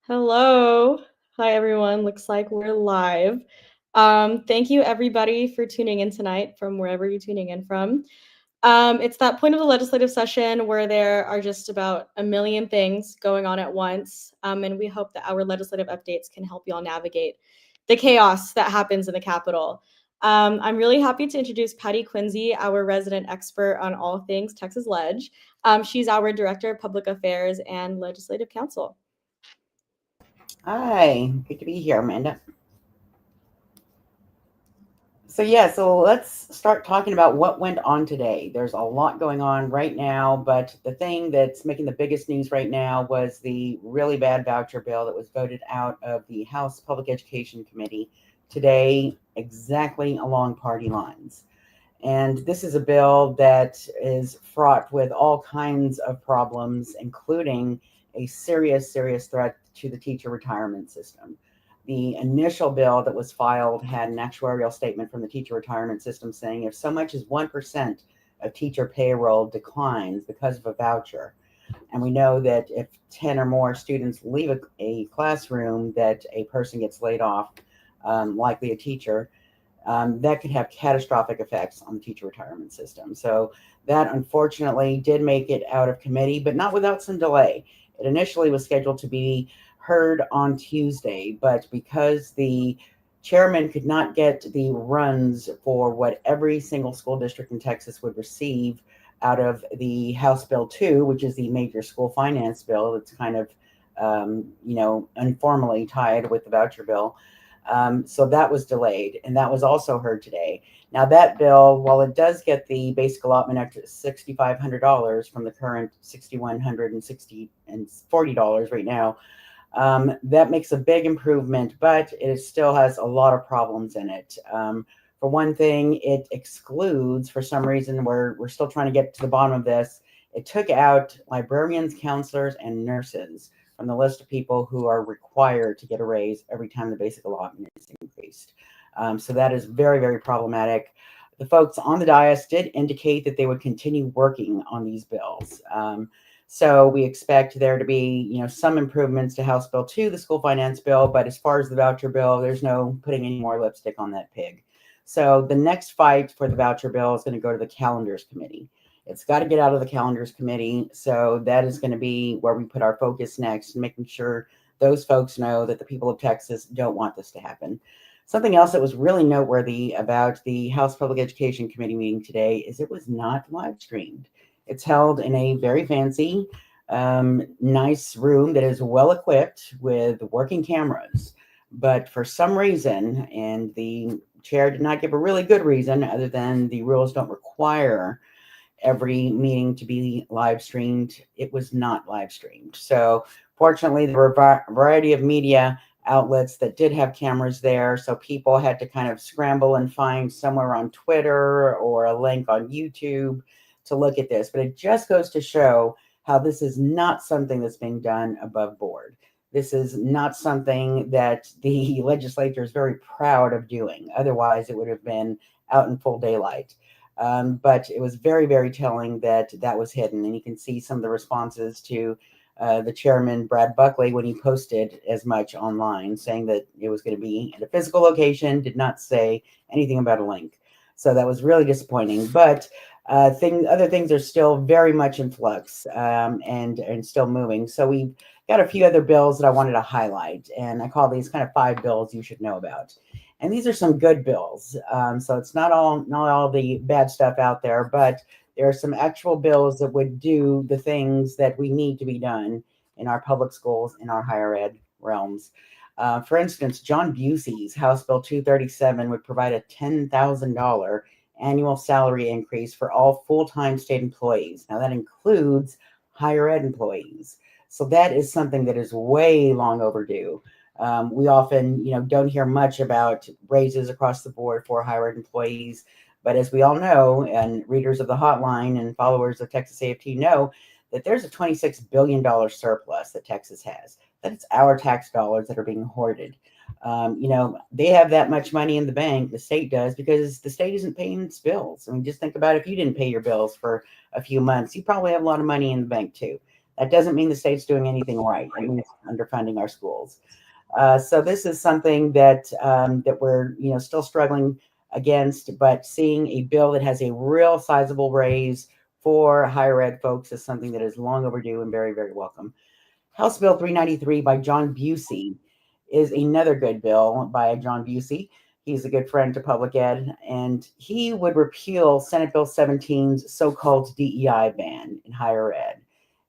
Hello. Hi, everyone. Looks like we're live. Thank you, everybody, for tuning in tonight from wherever you're tuning in from. It's that point of the legislative session where there are just about a million things going on at once, and we hope that our legislative updates can help you all navigate the chaos that happens in the Capitol. I'm really happy to introduce Patty Quincy, our resident expert on all things Texas Lege. She's our Director of Public Affairs and Legislative Counsel. Hi, good to be here, Amanda. So let's start talking about what went on today. There's a lot going on right now, but the thing that's making the biggest news right now was the really bad voucher bill that was voted out of the House Public Education Committee today, exactly along party lines. And this is a bill that is fraught with all kinds of problems, including a serious, serious threat to the teacher retirement system. The initial bill that was filed had an actuarial statement from the teacher retirement system saying if so much as 1% of teacher payroll declines because of a voucher, and we know that if 10 or more students leave a classroom, that a person gets laid off, likely a teacher, that could have catastrophic effects on the teacher retirement system. So that unfortunately did make it out of committee, but not without some delay. It initially was scheduled to be heard on Tuesday, but because the chairman could not get the runs for what every single school district in Texas would receive out of the House Bill 2, which is the major school finance bill that's kind of, informally tied with the voucher bill. So that was delayed, and that was also heard today. Now, that bill, while it does get the basic allotment up to $6,500 from the current $6,160 and $40 right now, that makes a big improvement, but it still has a lot of problems in it. For one thing, it excludes, for some reason, we're still trying to get to the bottom of this. It took out librarians, counselors, and nurses from the list of people who are required to get a raise every time the basic allotment is increased. So that is very, very problematic. The folks on the dais did indicate that they would continue working on these bills. So we expect there to be, some improvements to House Bill 2, the school finance bill, but as far as the voucher bill, there's no putting any more lipstick on that pig. So the next fight for the voucher bill is going to go to the calendars committee. It's got to get out of the calendars committee. So that is going to be where we put our focus next, making sure those folks know that the people of Texas don't want this to happen. Something else that was really noteworthy about the House Public Education Committee meeting today is it was not live streamed. It's held in a very fancy, nice room that is well equipped with working cameras. But for some reason, and the chair did not give a really good reason other than the rules don't require every meeting to be live streamed, it was not live streamed. So fortunately, there were a variety of media outlets that did have cameras there. So people had to kind of scramble and find somewhere on Twitter or a link on YouTube to look at this. But it just goes to show how this is not something that's being done above board. This is not something that the legislature is very proud of doing. Otherwise, it would have been out in full daylight. But it was very, very telling that that was hidden. And you can see some of the responses to the chairman, Brad Buckley, when he posted as much online, saying that it was going to be at a physical location, did not say anything about a link. So that was really disappointing. But other things are still very much in flux and still moving. So we've got a few other bills that I wanted to highlight. And I call these kind of 5 bills you should know about. And these are some good bills. So it's not all the bad stuff out there, but there are some actual bills that would do the things that we need to be done in our public schools, in our higher ed realms. For instance, John Busey's House Bill 237 would provide a $10,000 annual salary increase for all full-time state employees. Now that includes higher ed employees. So that is something that is way long overdue. We often, don't hear much about raises across the board for higher ed employees. But as we all know, and readers of the hotline and followers of Texas AFT know, that there's a $26 billion surplus that Texas has. That's our tax dollars that are being hoarded. They have that much money in the bank, the state does, because the state isn't paying its bills. I mean, just think about if you didn't pay your bills for a few months, you probably have a lot of money in the bank too. That doesn't mean the state's doing anything right. It means underfunding our schools. So this is something that that we're still struggling against, but seeing a bill that has a real sizable raise for higher ed folks is something that is long overdue and very, very welcome. House Bill 393 by John Busey is another good bill by John Busey. He's a good friend to public ed, and he would repeal Senate Bill 17's so-called DEI ban in higher ed.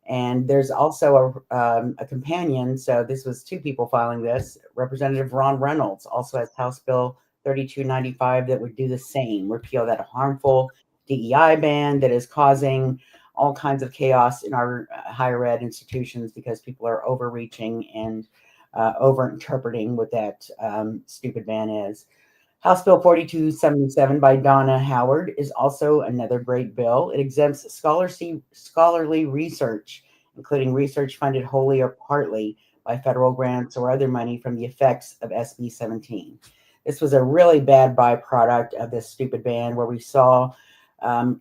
And there's also a companion. So this was two people filing this. Representative Ron Reynolds also has House Bill 3295 that would do the same, repeal that harmful DEI ban that is causing all kinds of chaos in our higher ed institutions because people are overreaching and overinterpreting what that stupid ban is. House Bill 4277 by Donna Howard is also another great bill. It exempts scholarly research, including research funded wholly or partly by federal grants or other money from the effects of SB 17. This was a really bad byproduct of this stupid ban where we saw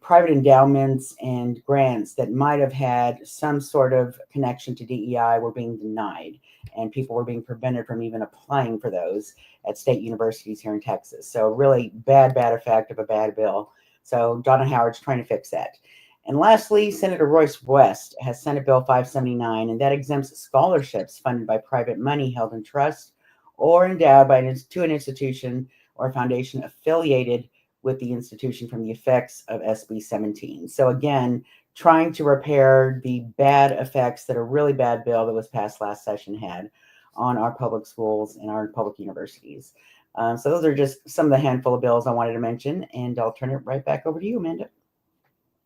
private endowments and grants that might have had some sort of connection to DEI were being denied, and people were being prevented from even applying for those at state universities here in Texas. So really bad effect of a bad bill. So Donna Howard's trying to fix that. And lastly, Senator Royce West has Senate Bill 579, and that exempts scholarships funded by private money held in trust or endowed to an institution or foundation affiliated with the institution from the effects of SB 17. So again, trying to repair the bad effects that a really bad bill that was passed last session had on our public schools and our public universities. So those are just some of the handful of bills I wanted to mention, and I'll turn it right back over to you, Amanda.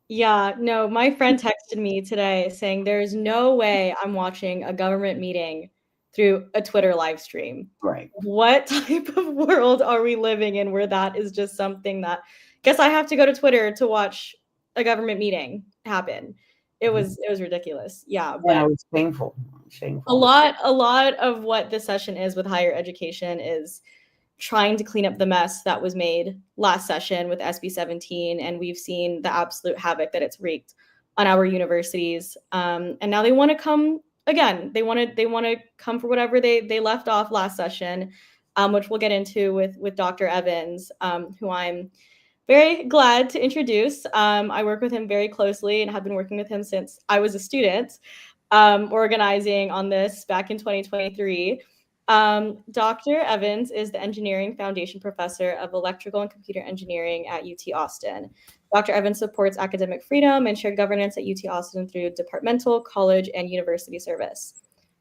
Yeah, no, my friend texted me today saying there's no way I'm watching a government meeting through a Twitter live stream. Right. What type of world are we living in where that is just something that guess I have to go to Twitter to watch a government meeting happen. It was ridiculous. Yeah, Yeah, but it was shameful. a lot of what this session is with higher education is trying to clean up the mess that was made last session with SB 17, and we've seen the absolute havoc that it's wreaked on our universities. And now they want to come again. They want to come for whatever they left off last session, which we'll get into with Dr. Evans, who I'm very glad to introduce. I work with him very closely and have been working with him since I was a student, organizing on this back in 2023. Dr. Evans is the Engineering Foundation Professor of Electrical and Computer Engineering at UT Austin. Dr. Evans supports academic freedom and shared governance at UT Austin through departmental, college, and university service.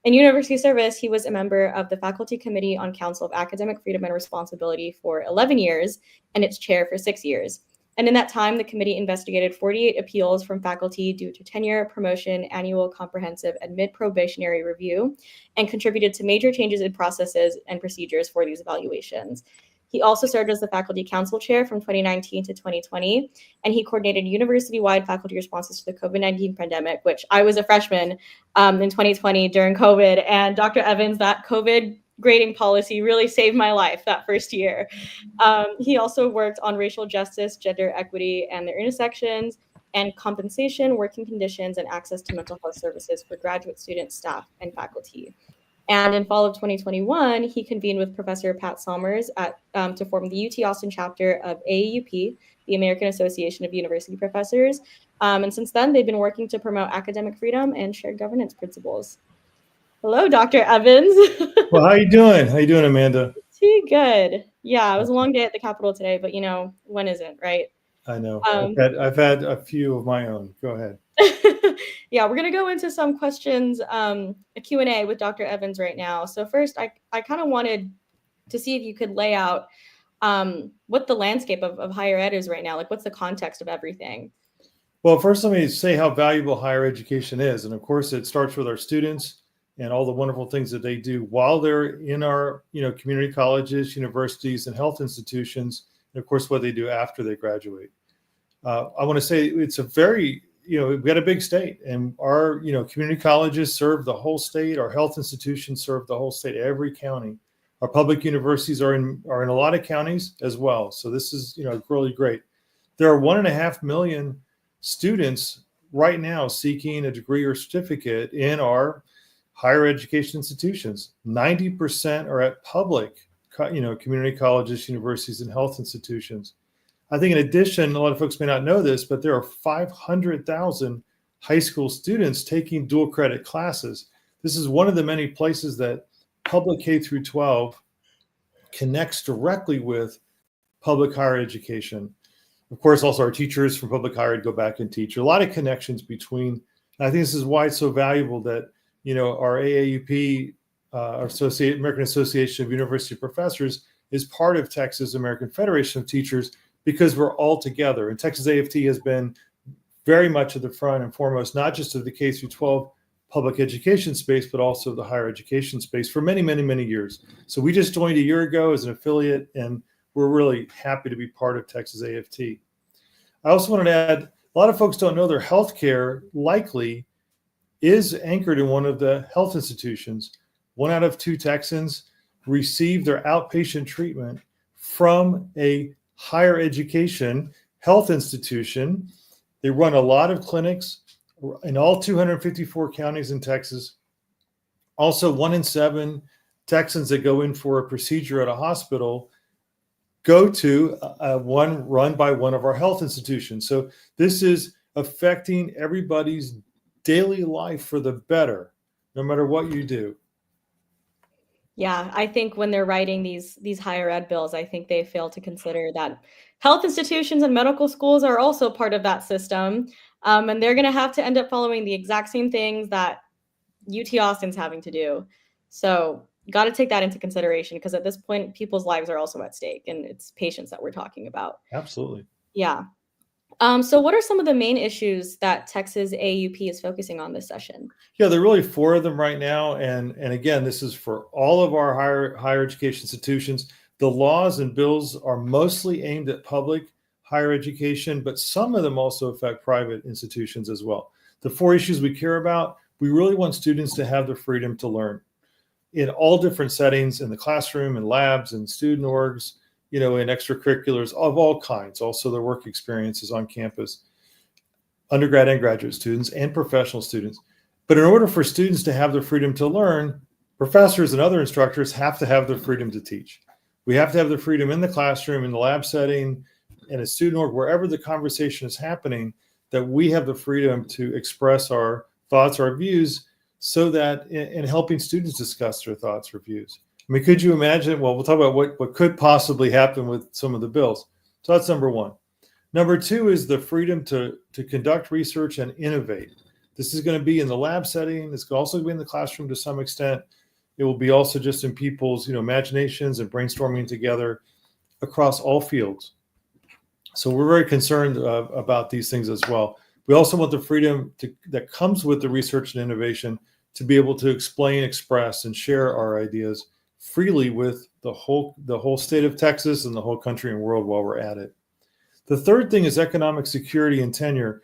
In university service, he was a member of the Faculty Committee on Council of Academic Freedom and Responsibility for 11 years and its chair for 6 years. And in that time, the committee investigated 48 appeals from faculty due to tenure, promotion, annual comprehensive, and mid-probationary review, and contributed to major changes in processes and procedures for these evaluations. He also served as the faculty council chair from 2019 to 2020, and he coordinated university-wide faculty responses to the COVID-19 pandemic, which I was a freshman in 2020 during COVID, and Dr. Evans, that COVID grading policy really saved my life that first year. He also worked on racial justice, gender equity, and their intersections, and compensation, working conditions, and access to mental health services for graduate students, staff, and faculty. And in fall of 2021, he convened with Professor Pat Somers to form the UT Austin chapter of AAUP, the American Association of University Professors. And since then, they've been working to promote academic freedom and shared governance principles. Hello, Dr. Evans. Well, how you doing? How you doing, Amanda? Too good. Yeah, it was a long day at the Capitol today, but when isn't, right? I know. I've had a few of my own. Go ahead. Yeah, we're gonna go into some questions, a Q&A with Dr. Evans right now. So first, I kind of wanted to see if you could lay out what the landscape of higher ed is right now. Like, what's the context of everything? Well, first, let me say how valuable higher education is, and of course, it starts with our students and all the wonderful things that they do while they're in our, community colleges, universities, and health institutions, and of course, what they do after they graduate. I want to say it's a very we've got a big state, and our, community colleges serve the whole state. Our health institutions serve the whole state, every county. Our public universities are in a lot of counties as well. So this is, really great. There are 1.5 million students right now seeking a degree or certificate in our higher education institutions. 90% are at public, community colleges, universities, and health institutions. I think in addition, a lot of folks may not know this, but there are 500,000 high school students taking dual credit classes. This is one of the many places that public K through 12 connects directly with public higher education. Of course, also our teachers from public higher ed go back and teach. A lot of connections between, and I think this is why it's so valuable that, our AAUP, American Association of University Professors, is part of Texas American Federation of Teachers, because we're all together. And Texas AFT has been very much at the front and foremost, not just of the K through 12 public education space, but also the higher education space for many, many, many years. So we just joined a year ago as an affiliate, and we're really happy to be part of Texas AFT. I also wanted to add, a lot of folks don't know their healthcare likely is anchored in one of the health institutions. 1 out of 2 Texans receive their outpatient treatment from a higher education health institution. They run a lot of clinics in all 254 counties in Texas. Also, 1 in 7 Texans that go in for a procedure at a hospital go to one run by one of our health institutions. So this is affecting everybody's daily life for the better, no matter what you do. Yeah, I think when they're writing these higher ed bills, I think they fail to consider that health institutions and medical schools are also part of that system. And they're going to have to end up following the exact same things that UT Austin's having to do. So you got to take that into consideration, because at this point, people's lives are also at stake, and it's patients that we're talking about. Absolutely. Yeah. So what are some of the main issues that Texas AUP is focusing on this session? Yeah, there are really 4 of them right now. And again, this is for all of our higher education institutions. The laws and bills are mostly aimed at public higher education, but some of them also affect private institutions as well. The 4 issues we care about: we really want students to have the freedom to learn in all different settings, in the classroom, in labs, in student orgs, in extracurriculars of all kinds, also their work experiences on campus, undergrad and graduate students and professional students. But in order for students to have the freedom to learn, professors and other instructors have to have the freedom to teach. We have to have the freedom in the classroom, in the lab setting, in a student org, wherever the conversation is happening, that we have the freedom to express our thoughts, our views, so that in helping students discuss their thoughts or views. I mean, could you imagine? Well, we'll talk about what could possibly happen with some of the bills. So that's number 1. Number 2 is the freedom to conduct research and innovate. This is going to be in the lab setting. It's going to also be in the classroom to some extent. It will be also just in people's imaginations and brainstorming together across all fields. So we're very concerned about these things as well. We also want the freedom that comes with the research and innovation to be able to explain, express, and share our ideas freely with the whole state of Texas and the whole country and world while we're at it. The third thing is economic security and tenure.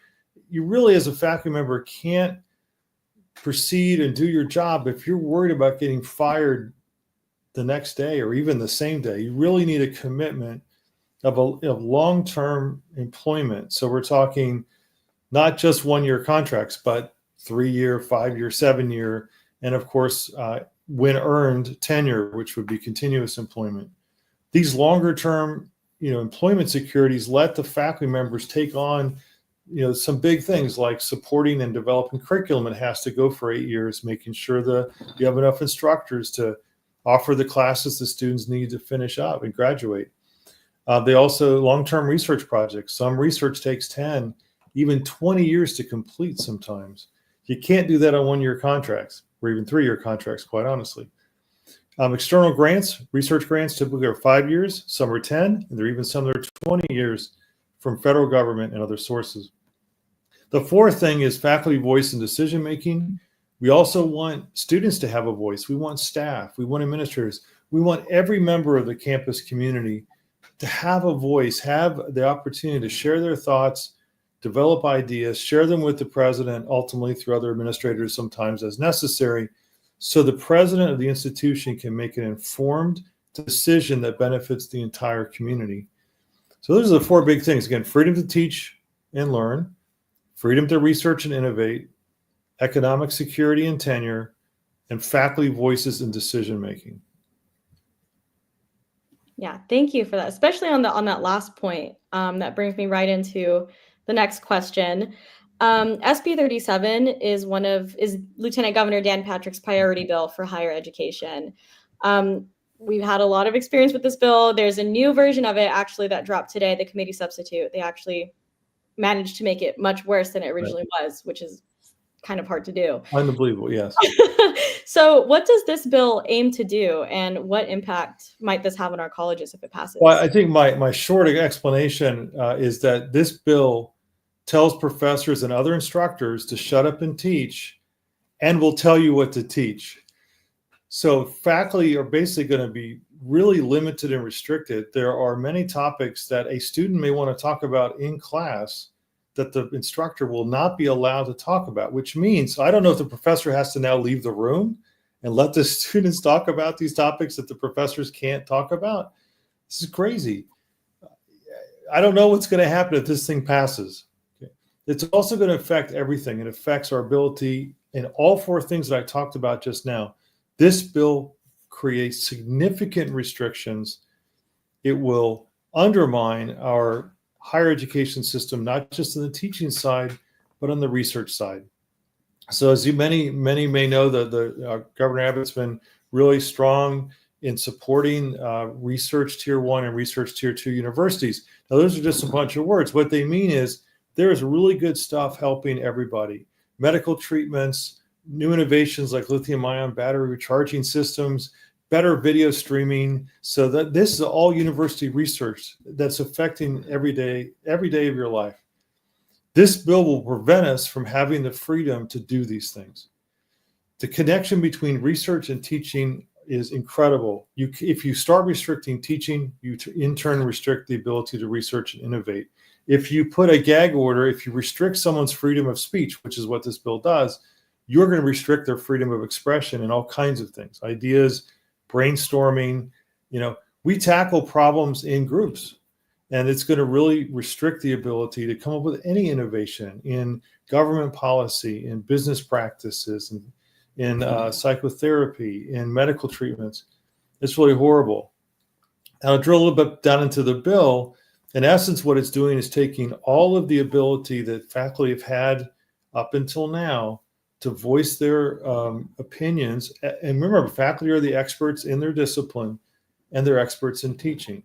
You really, as a faculty member, can't proceed and do your job if you're worried about getting fired the next day or even the same day. You really need a commitment of long-term employment. So we're talking not just 1-year contracts, but 3-year, 5-year, 7-year, and of course, when earned tenure, which would be continuous employment. These longer term, employment securities let the faculty members take on, some big things like supporting and developing curriculum. It has to go for 8 years, making sure that you have enough instructors to offer the classes the students need to finish up and graduate. They also long-term research projects. Some research takes 10, even 20 years to complete sometimes. You can't do that on 1-year contracts or even 3-year contracts, quite honestly. External grants, research grants typically are 5 years, some are 10, and there are even some that are 20 years from federal government and other sources. The fourth thing is faculty voice and decision making. We also want students to have a voice. We want staff, we want administrators, we want every member of the campus community to have a voice, have the opportunity to share their thoughts, develop ideas, share them with the president, ultimately through other administrators sometimes as necessary, so the president of the institution can make an informed decision that benefits the entire community. So those are the 4 big things. Again, freedom to teach and learn, freedom to research and innovate, economic security and tenure, and faculty voices in decision making. Yeah, thank you for that, especially on that last point. That brings me right into the next question. SB 37 is Lieutenant Governor Dan Patrick's priority bill for higher education. We've had a lot of experience with this bill. There's a new version of it actually that dropped today, the committee substitute. They actually managed to make it much worse than it originally was, which is kind of hard to do. Unbelievable, yes. So what does this bill aim to do, and what impact might this have on our colleges if it passes? Well, I think my short explanation is that this bill tells professors and other instructors to shut up and teach, and will tell you what to teach. So faculty are basically going to be really limited and restricted. There are many topics that a student may want to talk about in class that the instructor will not be allowed to talk about, which means I don't know if the professor has to now leave the room and let the students talk about these topics that the professors can't talk about. This is crazy. I don't know what's going to happen if this thing passes. Okay. It's also going to affect everything. It affects our ability in all four things that I talked about just now. This bill creates significant restrictions. It will undermine our higher education system, not just on the teaching side, but on the research side. So as many may know, Governor Abbott's been really strong in supporting research tier 1 and research tier 2 universities. Now, those are just a bunch of words. What they mean is there is really good stuff helping everybody. Medical treatments, new innovations like lithium-ion battery recharging systems, better video streaming. So that this is all university research that's affecting every day of your life. This bill will prevent us from having the freedom to do these things. The connection between research and teaching is incredible. If you start restricting teaching, you in turn restrict the ability to research and innovate. If you put a gag order, if you restrict someone's freedom of speech, which is what this bill does, you're going to restrict their freedom of expression in all kinds of things, ideas, brainstorming. We tackle problems in groups, and it's going to really restrict the ability to come up with any innovation in government policy, in business practices, and in psychotherapy, in medical treatments. It's really horrible. Now, I'll drill a little bit down into the bill. In essence, what it's doing is taking all of the ability that faculty have had up until now to voice their opinions. And remember, faculty are the experts in their discipline, and they're experts in teaching.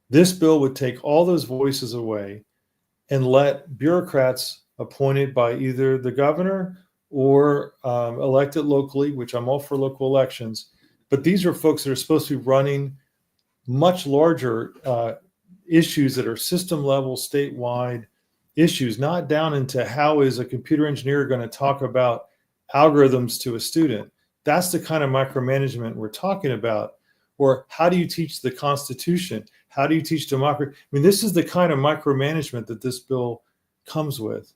This bill would take all those voices away and let bureaucrats appointed by either the governor or elected locally, which I'm all for local elections, but these are folks that are supposed to be running much larger issues that are system level, statewide issues, not down into how is a computer engineer going to talk about algorithms to a student. That's the kind of micromanagement we're talking about. Or how do you teach the Constitution? How do you teach democracy? I mean, this is the kind of micromanagement that this bill comes with.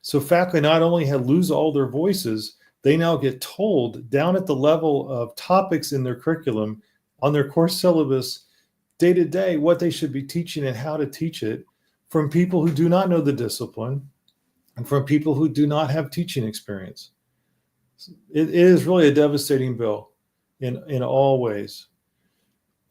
So faculty not only lose all their voices, they now get told down at the level of topics in their curriculum, on their course syllabus, day to day, what they should be teaching and how to teach it from people who do not know the discipline and from people who do not have teaching experience. It is really a devastating bill in all ways.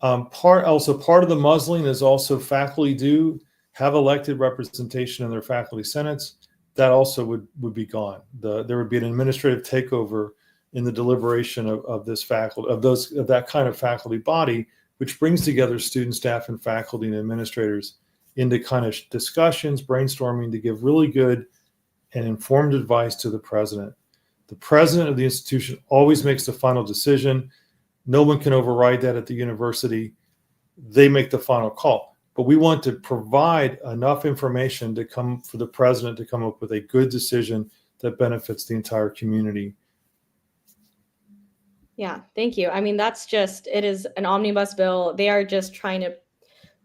Part of the muzzling is also faculty do have elected representation in their faculty senates. That also would be gone. There would be an administrative takeover in the deliberation of this faculty, of that kind of faculty body, which brings together students, staff, and faculty and administrators into kind of discussions, brainstorming to give really good and informed advice to the president. The president of the institution always makes the final decision. No one can override that at the university. They make the final call. But we want to provide enough information for the president to come up with a good decision that benefits the entire community. Yeah, thank you. I mean, it is an omnibus bill. They are just trying to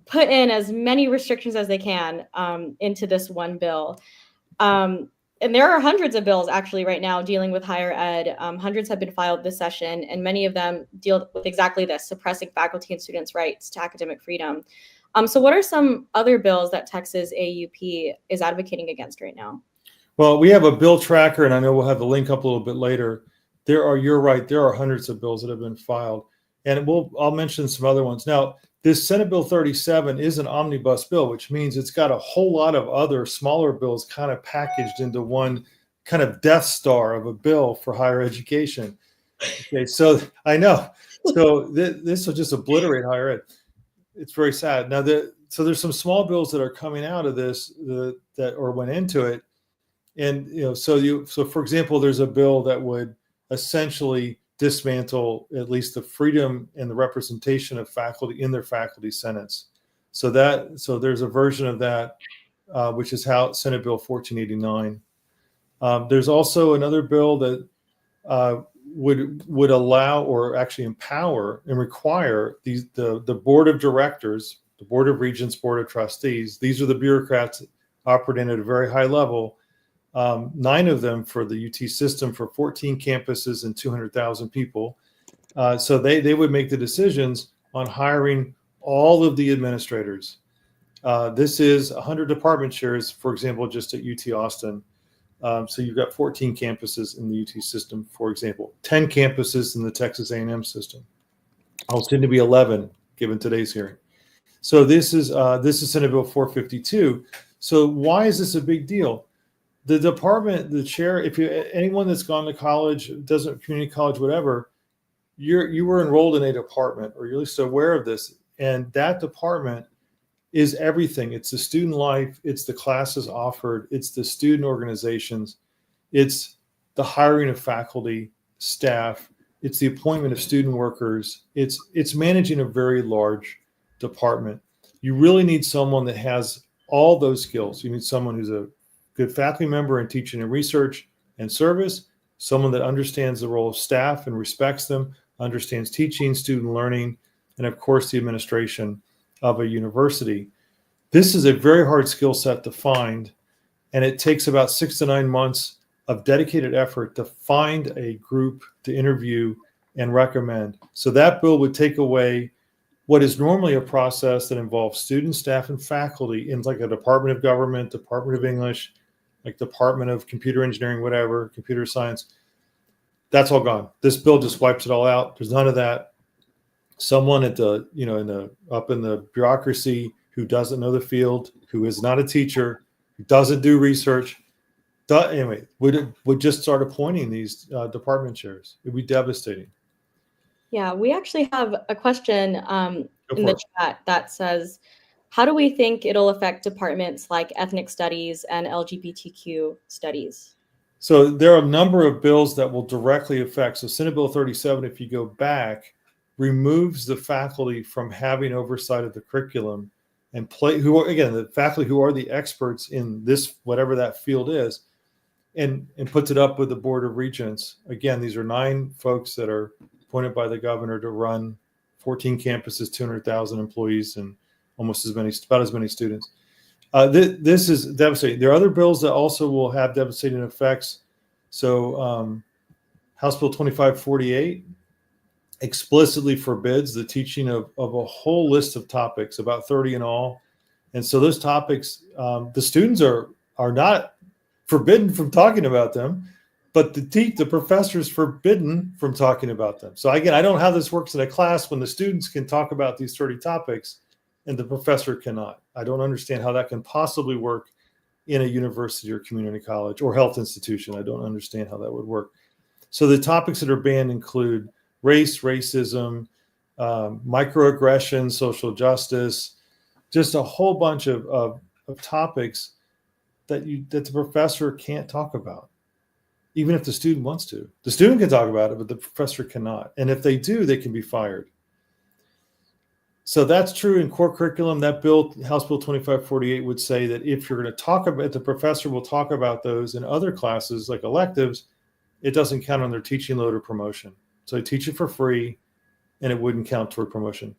put in as many restrictions as they can into this one bill. And there are hundreds of bills actually right now dealing with higher ed. Hundreds have been filed this session, and many of them deal with exactly this, suppressing faculty and students' rights to academic freedom. So what are some other bills that Texas AUP is advocating against right now? Well, we have a bill tracker, and I know we'll have the link up a little bit later. You're right, there are hundreds of bills that have been filed, and I'll mention some other ones. Now, this Senate Bill 37 is an omnibus bill, which means it's got a whole lot of other smaller bills kind of packaged into one kind of Death Star of a bill for higher education. Okay, so I know. So this will just obliterate higher ed. It's very sad. Now, so there's some small bills that are coming out of this that or went into it. And so for example, there's a bill that would essentially dismantle at least the freedom and the representation of faculty in their faculty senates. So there's a version of that, which is Senate Bill 1489. There's also another bill that would allow or actually empower and require the board of directors, the board of regents, board of trustees. These are the bureaucrats operating at a very high level. 9 of them for the UT system for 14 campuses and 200,000 people. So they would make the decisions on hiring all of the administrators. This is 100 department chairs, for example, just at UT Austin. So you've got 14 campuses in the UT system, for example, 10 campuses in the Texas A&M system. I'll soon to be 11 given today's hearing. So this is Senate Bill 452. So why is this a big deal? The department, the chair, anyone that's gone to college, doesn't community college, whatever, you were enrolled in a department, or you're at least aware of this, and that department is everything. It's the student life, it's the classes offered, it's the student organizations, it's the hiring of faculty, staff, it's the appointment of student workers, it's managing a very large department. You really need someone that has all those skills. You need someone who's a good faculty member in teaching and research and service, someone that understands the role of staff and respects them, understands teaching, student learning, and of course the administration of a university. This is a very hard skill set to find, and it takes about 6 to 9 months of dedicated effort to find a group to interview and recommend. So that bill would take away what is normally a process that involves students, staff, and faculty in like a Department of Government, Department of English, like Department of Computer Engineering, whatever, computer science. That's all gone. This bill just wipes it all out. There's none of that. Someone at the, up in the bureaucracy who doesn't know the field, who is not a teacher, who doesn't do research, anyway, would just start appointing these department chairs. It'd be devastating. Yeah, we actually have a question in the chat that says, how do we think it'll affect departments like ethnic studies and LGBTQ studies? So there are a number of bills that will directly affect. So Senate Bill 37, if you go back, removes the faculty from having oversight of the curriculum and the faculty who are the experts in this, whatever that field is, and puts it up with the Board of Regents. Again, these are 9 folks that are appointed by the governor to run 14 campuses, 200,000 employees, and about as many students. This is devastating. There are other bills that also will have devastating effects. So House Bill 2548 explicitly forbids the teaching of a whole list of topics, about 30 in all. And so those topics, the students are not forbidden from talking about them, but the professor is forbidden from talking about them. So again, I don't know how this works in a class when the students can talk about these 30 topics and the professor cannot. I don't understand how that can possibly work in a university or community college or health institution. I don't understand how that would work. So the topics that are banned include race, racism, microaggressions, social justice, just a whole bunch of topics that the professor can't talk about, even if the student wants to. The student can talk about it, but the professor cannot. And if they do, they can be fired. So that's true in core curriculum. That bill, House Bill 2548, would say that if you're going to talk about, the professor will talk about those in other classes like electives, it doesn't count on their teaching load or promotion. So they teach it for free, and it wouldn't count toward promotion.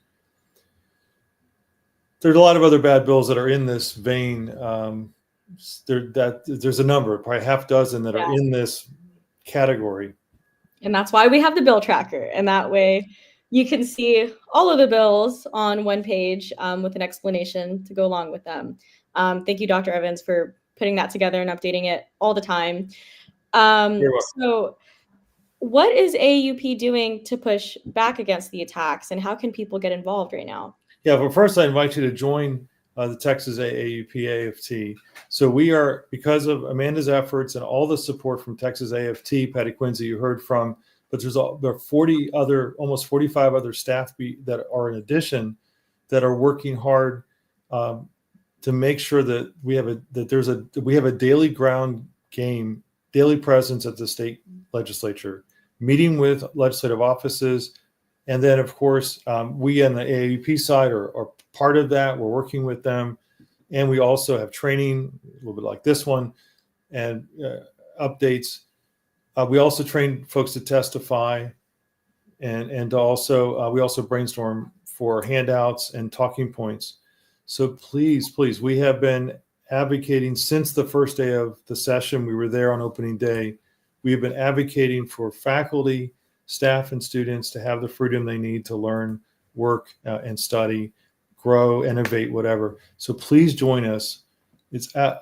There's a lot of other bad bills that are in this vein. There's a number, probably half dozen that are in this category. And that's why we have the bill tracker. And that way you can see all of the bills on one page with an explanation to go along with them. Thank you, Dr. Evans, for putting that together and updating it all the time. You're welcome. So what is AAUP doing to push back against the attacks, and how can people get involved right now? Yeah, but first I invite you to join the Texas AAUP AFT. So we are, because of Amanda's efforts and all the support from Texas AFT, Patty Quincy, you heard from, but there are 40 other, almost 45 other staff that are in addition that are working hard to make sure that we have a daily ground game, daily presence at the state legislature, meeting with legislative offices. And then, of course, we on the AAUP side are part of that. We're working with them. And we also have training, a little bit like this one, and updates. We also train folks to testify. And also, we also brainstorm for handouts and talking points. So please, we have been advocating since the first day of the session. We were there on opening day. We have been advocating for faculty, staff, and students to have the freedom they need to learn, work, and study, grow, innovate, whatever. So please join us. It's at,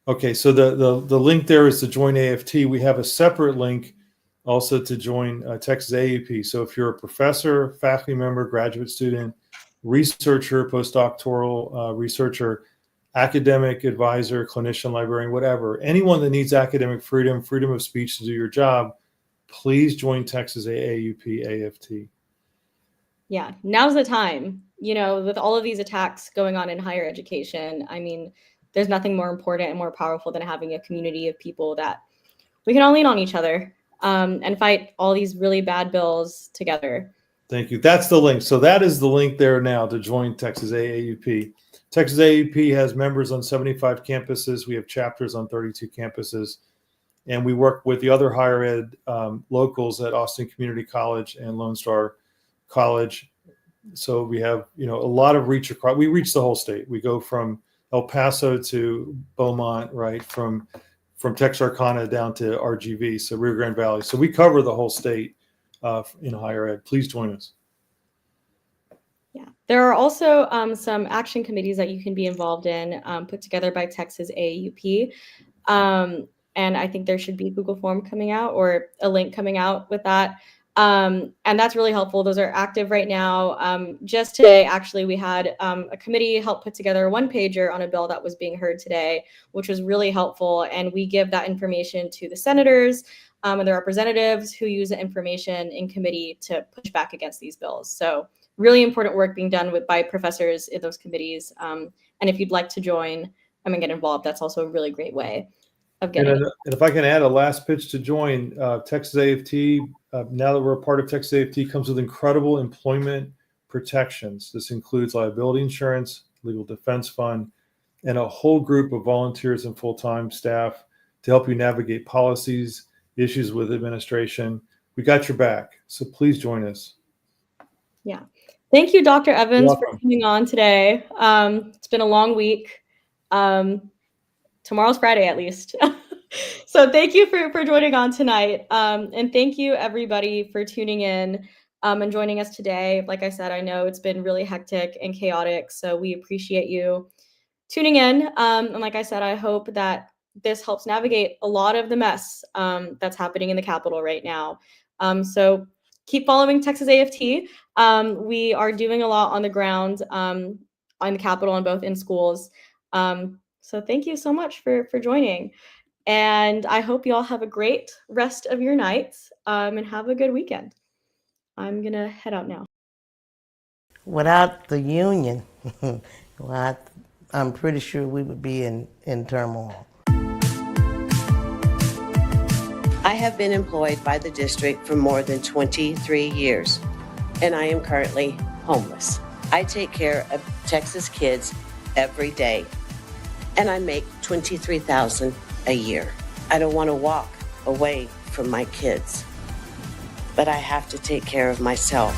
okay. So the link there is to join AFT. We have a separate link also to join Texas AAUP. So if you're a professor, faculty member, graduate student, researcher, postdoctoral researcher, academic advisor, clinician, librarian, whatever, anyone that needs academic freedom of speech to do your job, please join Texas AAUP AFT. Yeah, now's the time. You know, with all of these attacks going on in higher education, I mean, there's nothing more important and more powerful than having a community of people that we can all lean on each other and fight all these really bad bills together. Thank you. That's the link. So that is the link there now to join Texas AAUP. Texas AAUP has members on 75 campuses. We have chapters on 32 campuses. And we work with the other higher ed locals at Austin Community College and Lone Star College. So we have, a lot of reach across. We reach the whole state. We go from El Paso to Beaumont, right? From Texarkana down to RGV, so Rio Grande Valley. So we cover the whole state in higher ed. Please join us. Yeah, there are also some action committees that you can be involved in, put together by Texas AAUP. And I think there should be a Google form coming out or a link coming out with that. And that's really helpful. Those are active right now. Just today, actually, we had a committee help put together a one-pager on a bill that was being heard today, which was really helpful. And we give that information to the senators and the representatives who use the information in committee to push back against these bills. So really important work being done by professors in those committees. And if you'd like to join and get involved, that's also a really great way of getting and if I can add a last pitch to join, Texas AFT, now that we're a part of Texas AFT, comes with incredible employment protections. This includes liability insurance, legal defense fund, and a whole group of volunteers and full-time staff to help you navigate policies, issues with administration. We got your back. So please join us. Yeah. Thank you, Dr. Evans, for coming on today. It's been a long week. Tomorrow's Friday, at least. So thank you for joining on tonight. And thank you, everybody, for tuning in and joining us today. Like I said, I know it's been really hectic and chaotic, so we appreciate you tuning in. And like I said, I hope that this helps navigate a lot of the mess that's happening in the Capitol right now. So keep following Texas AFT. We are doing a lot on the ground on the Capitol and both in schools. So thank you so much for joining. And I hope you all have a great rest of your night and have a good weekend. I'm going to head out now. Without the union, I'm pretty sure we would be in turmoil. I have been employed by the district for more than 23 years, and I am currently homeless. I take care of Texas kids every day, and I make $23,000 a year. I don't want to walk away from my kids, but I have to take care of myself.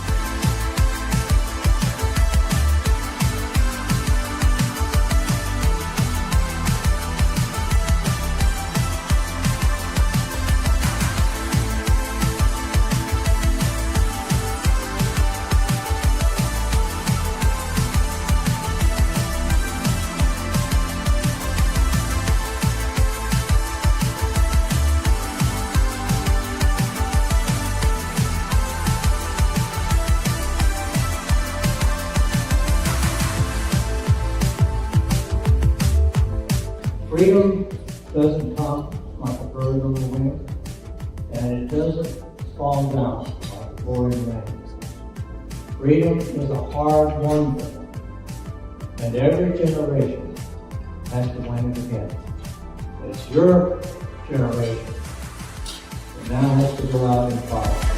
Freedom doesn't come like a bird on the wing, and it doesn't fall down like a pouring rain. Freedom is a hard-won thing, and every generation has to win it again. It's your generation that now has to go out and fight.